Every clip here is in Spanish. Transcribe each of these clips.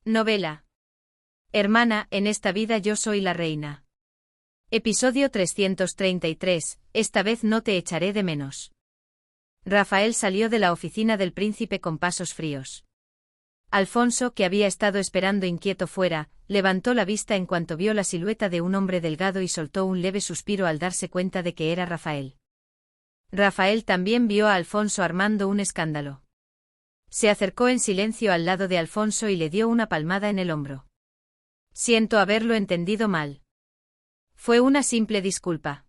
Novela. Hermana, en esta vida yo soy la reina. Episodio 333, esta vez no te echaré de menos. Rafael salió de la oficina del príncipe con pasos fríos. Alfonso, que había estado esperando inquieto fuera, levantó la vista en cuanto vio la silueta de un hombre delgado y soltó un leve suspiro al darse cuenta de que era Rafael. Rafael también vio a Alfonso armando un escándalo. Se acercó en silencio al lado de Alfonso y le dio una palmada en el hombro. Siento haberlo entendido mal. Fue una simple disculpa.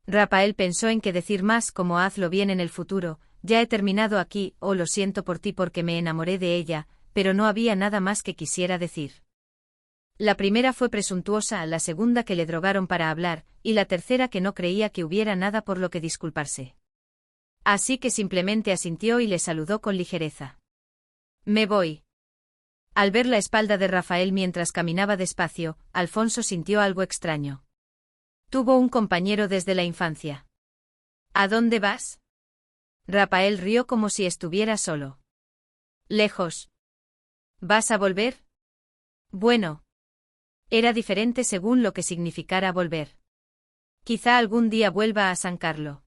Rafael pensó en qué decir más, como hazlo bien en el futuro, ya he terminado aquí, o lo siento por ti porque me enamoré de ella, pero no había nada más que quisiera decir. La primera fue presuntuosa, la segunda que le drogaron para hablar, y la tercera que no creía que hubiera nada por lo que disculparse. Así que simplemente asintió y le saludó con ligereza. Me voy. Al ver la espalda de Rafael mientras caminaba despacio, Alfonso sintió algo extraño. Tuvo un compañero desde la infancia. ¿A dónde vas? Rafael rió como si estuviera solo. Lejos. ¿Vas a volver? Bueno. Era diferente según lo que significara volver. Quizá algún día vuelva a San Carlo.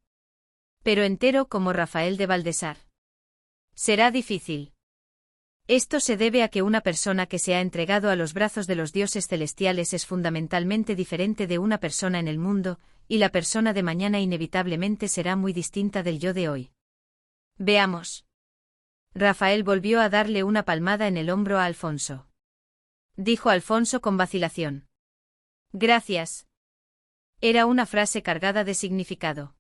Pero entero como Rafael de Valdesar. Será difícil. Esto se debe a que una persona que se ha entregado a los brazos de los dioses celestiales es fundamentalmente diferente de una persona en el mundo, y la persona de mañana inevitablemente será muy distinta del yo de hoy. Veamos. Rafael volvió a darle una palmada en el hombro a Alfonso. Dijo Alfonso con vacilación. Gracias. Era una frase cargada de significado.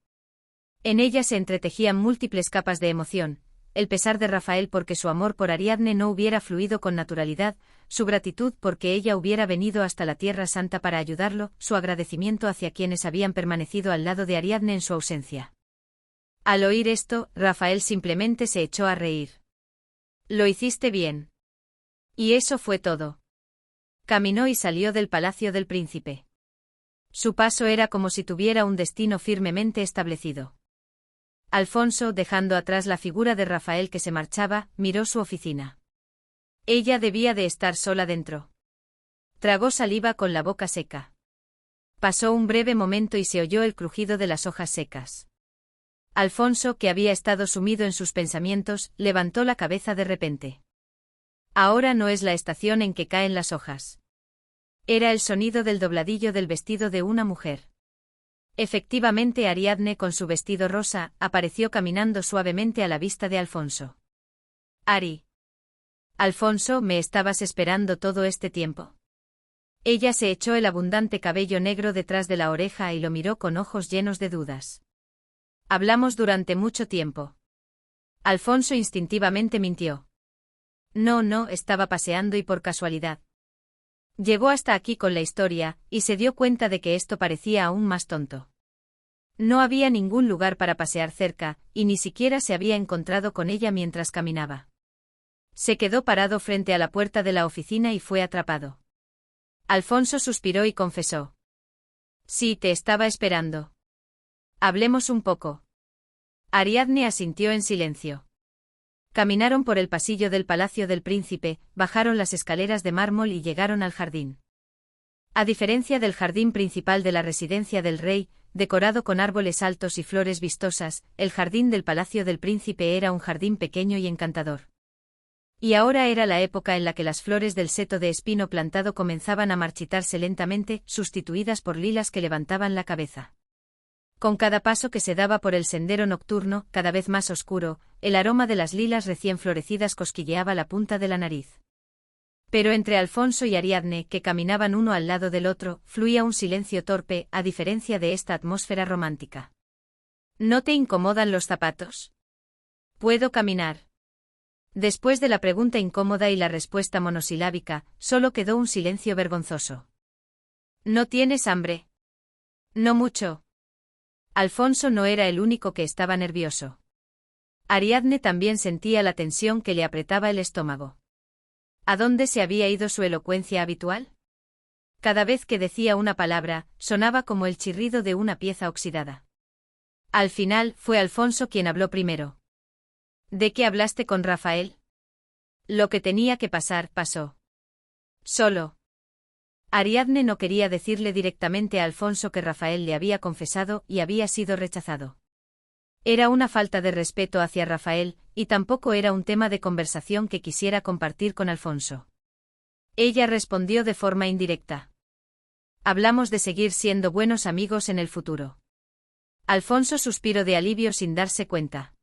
En ella se entretejían múltiples capas de emoción, el pesar de Rafael porque su amor por Ariadne no hubiera fluido con naturalidad, su gratitud porque ella hubiera venido hasta la Tierra Santa para ayudarlo, su agradecimiento hacia quienes habían permanecido al lado de Ariadne en su ausencia. Al oír esto, Rafael simplemente se echó a reír. Lo hiciste bien. Y eso fue todo. Caminó y salió del palacio del príncipe. Su paso era como si tuviera un destino firmemente establecido. Alfonso, dejando atrás la figura de Rafael que se marchaba, miró su oficina. Ella debía de estar sola dentro. Tragó saliva con la boca seca. Pasó un breve momento y se oyó el crujido de las hojas secas. Alfonso, que había estado sumido en sus pensamientos, levantó la cabeza de repente. Ahora no es la estación en que caen las hojas. Era el sonido del dobladillo del vestido de una mujer. Efectivamente, Ariadne con su vestido rosa apareció caminando suavemente a la vista de Alfonso. Ari. Alfonso, ¿me estabas esperando todo este tiempo? Ella se echó el abundante cabello negro detrás de la oreja y lo miró con ojos llenos de dudas. Hablamos durante mucho tiempo. Alfonso instintivamente mintió. No, estaba paseando y por casualidad. Llegó hasta aquí con la historia, y se dio cuenta de que esto parecía aún más tonto. No había ningún lugar para pasear cerca, y ni siquiera se había encontrado con ella mientras caminaba. Se quedó parado frente a la puerta de la oficina y fue atrapado. Alfonso suspiró y confesó. Sí, te estaba esperando. Hablemos un poco. Ariadne asintió en silencio. Caminaron por el pasillo del palacio del príncipe, bajaron las escaleras de mármol y llegaron al jardín. A diferencia del jardín principal de la residencia del rey, decorado con árboles altos y flores vistosas, el jardín del palacio del príncipe era un jardín pequeño y encantador. Y ahora era la época en la que las flores del seto de espino plantado comenzaban a marchitarse lentamente, sustituidas por lilas que levantaban la cabeza. Con cada paso que se daba por el sendero nocturno, cada vez más oscuro, el aroma de las lilas recién florecidas cosquilleaba la punta de la nariz. Pero entre Alfonso y Ariadne, que caminaban uno al lado del otro, fluía un silencio torpe, a diferencia de esta atmósfera romántica. ¿No te incomodan los zapatos? ¿Puedo caminar? Después de la pregunta incómoda y la respuesta monosilábica, solo quedó un silencio vergonzoso. ¿No tienes hambre? No mucho. Alfonso no era el único que estaba nervioso. Ariadne también sentía la tensión que le apretaba el estómago. ¿A dónde se había ido su elocuencia habitual? Cada vez que decía una palabra, sonaba como el chirrido de una pieza oxidada. Al final, fue Alfonso quien habló primero. ¿De qué hablaste con Rafael? Lo que tenía que pasar, pasó. Solo. Ariadne no quería decirle directamente a Alfonso que Rafael le había confesado y había sido rechazado. Era una falta de respeto hacia Rafael, y tampoco era un tema de conversación que quisiera compartir con Alfonso. Ella respondió de forma indirecta. Hablamos de seguir siendo buenos amigos en el futuro. Alfonso suspiró de alivio sin darse cuenta.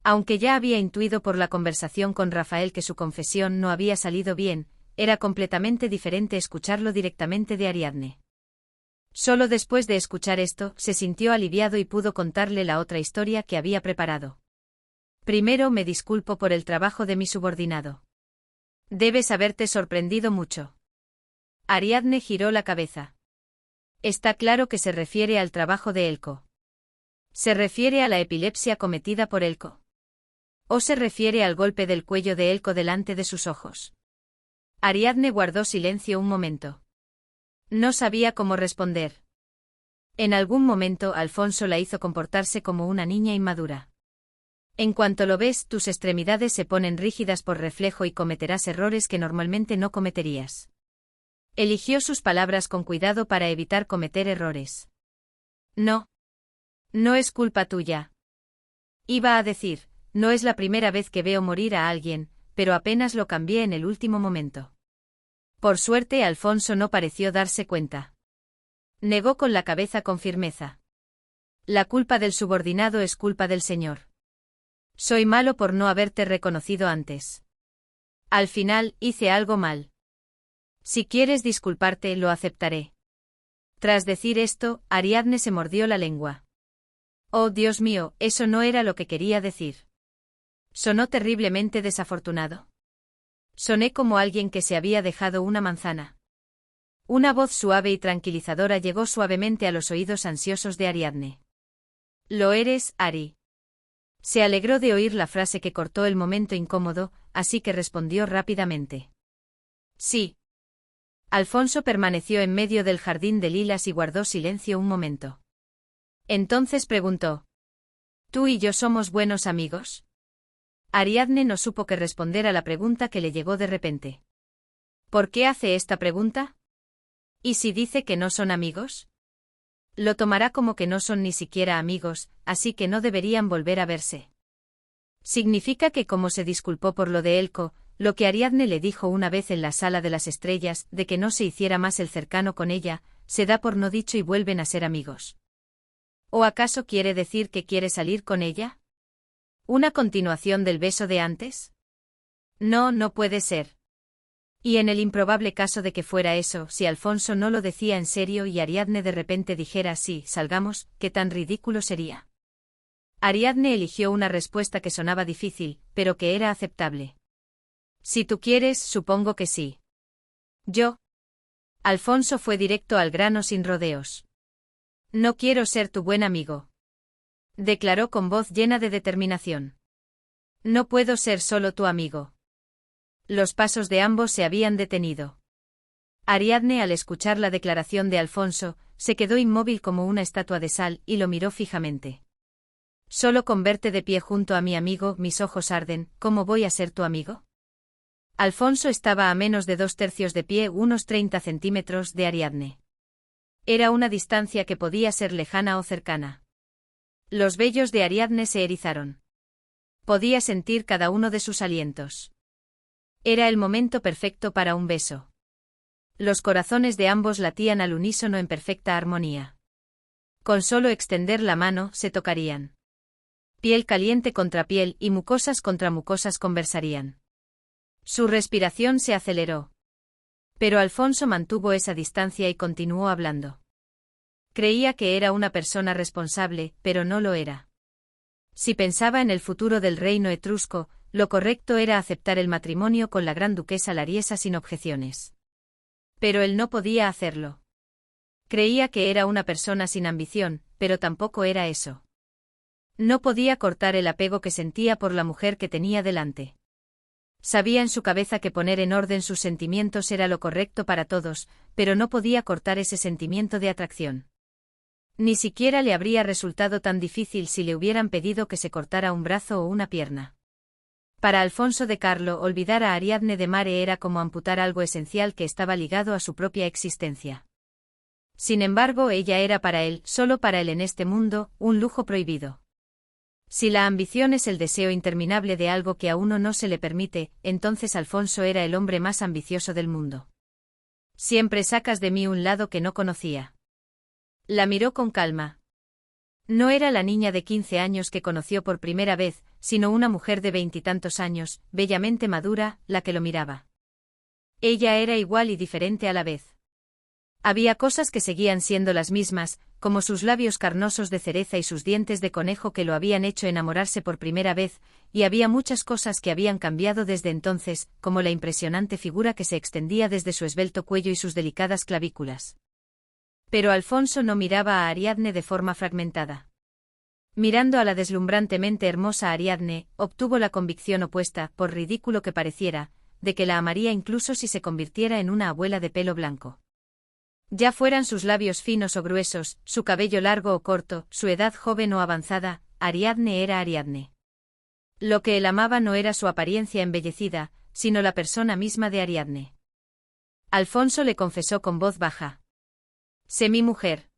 Aunque ya había intuido por la conversación con Rafael que su confesión no había salido bien, era completamente diferente escucharlo directamente de Ariadne. Solo después de escuchar esto, se sintió aliviado y pudo contarle la otra historia que había preparado. Primero me disculpo por el trabajo de mi subordinado. Debes haberte sorprendido mucho. Ariadne giró la cabeza. Está claro que se refiere al trabajo de Elko. ¿Se refiere a la epilepsia cometida por Elko? ¿O se refiere al golpe del cuello de Elko delante de sus ojos? Ariadne guardó silencio un momento. No sabía cómo responder. En algún momento Alfonso la hizo comportarse como una niña inmadura. En cuanto lo ves, tus extremidades se ponen rígidas por reflejo y cometerás errores que normalmente no cometerías. Eligió sus palabras con cuidado para evitar cometer errores. No. No es culpa tuya. Iba a decir, no es la primera vez que veo morir a alguien, pero apenas lo cambié en el último momento. Por suerte Alfonso no pareció darse cuenta. Negó con la cabeza con firmeza. La culpa del subordinado es culpa del señor. Soy malo por no haberte reconocido antes. Al final, hice algo mal. Si quieres disculparte, lo aceptaré. Tras decir esto, Ariadne se mordió la lengua. Oh, Dios mío, eso no era lo que quería decir. Sonó terriblemente desafortunado. Soné como alguien que se había dejado una manzana. Una voz suave y tranquilizadora llegó suavemente a los oídos ansiosos de Ariadne. Lo eres, Ari. Se alegró de oír la frase que cortó el momento incómodo, así que respondió rápidamente. Sí. Alfonso permaneció en medio del jardín de lilas y guardó silencio un momento. Entonces preguntó. ¿Tú y yo somos buenos amigos? Ariadne no supo qué responder a la pregunta que le llegó de repente. ¿Por qué hace esta pregunta? ¿Y si dice que no son amigos? Lo tomará como que no son ni siquiera amigos, así que no deberían volver a verse. Significa que como se disculpó por lo de Elko, lo que Ariadne le dijo una vez en la sala de las estrellas, de que no se hiciera más el cercano con ella, se da por no dicho y vuelven a ser amigos. ¿O acaso quiere decir que quiere salir con ella? ¿Una continuación del beso de antes? No, no puede ser. Y en el improbable caso de que fuera eso, si Alfonso no lo decía en serio y Ariadne de repente dijera sí, salgamos, ¿qué tan ridículo sería? Ariadne eligió una respuesta que sonaba difícil, pero que era aceptable. Si tú quieres, supongo que sí. ¿Yo? Alfonso fue directo al grano sin rodeos. No quiero ser tu buen amigo. Declaró con voz llena de determinación. No puedo ser solo tu amigo. Los pasos de ambos se habían detenido. Ariadne, al escuchar la declaración de Alfonso, se quedó inmóvil como una estatua de sal y lo miró fijamente. Solo con verte de pie junto a mi amigo, mis ojos arden, ¿cómo voy a ser tu amigo? Alfonso estaba a menos de 2/3 de pie, unos 30 centímetros de Ariadne. Era una distancia que podía ser lejana o cercana. Los vellos de Ariadne se erizaron. Podía sentir cada uno de sus alientos. Era el momento perfecto para un beso. Los corazones de ambos latían al unísono en perfecta armonía. Con solo extender la mano, se tocarían. Piel caliente contra piel y mucosas contra mucosas conversarían. Su respiración se aceleró. Pero Alfonso mantuvo esa distancia y continuó hablando. Creía que era una persona responsable, pero no lo era. Si pensaba en el futuro del reino etrusco, lo correcto era aceptar el matrimonio con la gran duquesa Lariesa sin objeciones. Pero él no podía hacerlo. Creía que era una persona sin ambición, pero tampoco era eso. No podía cortar el apego que sentía por la mujer que tenía delante. Sabía en su cabeza que poner en orden sus sentimientos era lo correcto para todos, pero no podía cortar ese sentimiento de atracción. Ni siquiera le habría resultado tan difícil si le hubieran pedido que se cortara un brazo o una pierna. Para Alfonso de Carlo, olvidar a Ariadne de Mare era como amputar algo esencial que estaba ligado a su propia existencia. Sin embargo, ella era para él, solo para él en este mundo, un lujo prohibido. Si la ambición es el deseo interminable de algo que a uno no se le permite, entonces Alfonso era el hombre más ambicioso del mundo. Siempre sacas de mí un lado que no conocía. La miró con calma. No era la niña de 15 años que conoció por primera vez, sino una mujer de 20 y tantos años, bellamente madura, la que lo miraba. Ella era igual y diferente a la vez. Había cosas que seguían siendo las mismas, como sus labios carnosos de cereza y sus dientes de conejo que lo habían hecho enamorarse por primera vez, y había muchas cosas que habían cambiado desde entonces, como la impresionante figura que se extendía desde su esbelto cuello y sus delicadas clavículas. Pero Alfonso no miraba a Ariadne de forma fragmentada. Mirando a la deslumbrantemente hermosa Ariadne, obtuvo la convicción opuesta, por ridículo que pareciera, de que la amaría incluso si se convirtiera en una abuela de pelo blanco. Ya fueran sus labios finos o gruesos, su cabello largo o corto, su edad joven o avanzada, Ariadne era Ariadne. Lo que él amaba no era su apariencia embellecida, sino la persona misma de Ariadne. Alfonso le confesó con voz baja. Sé mi mujer.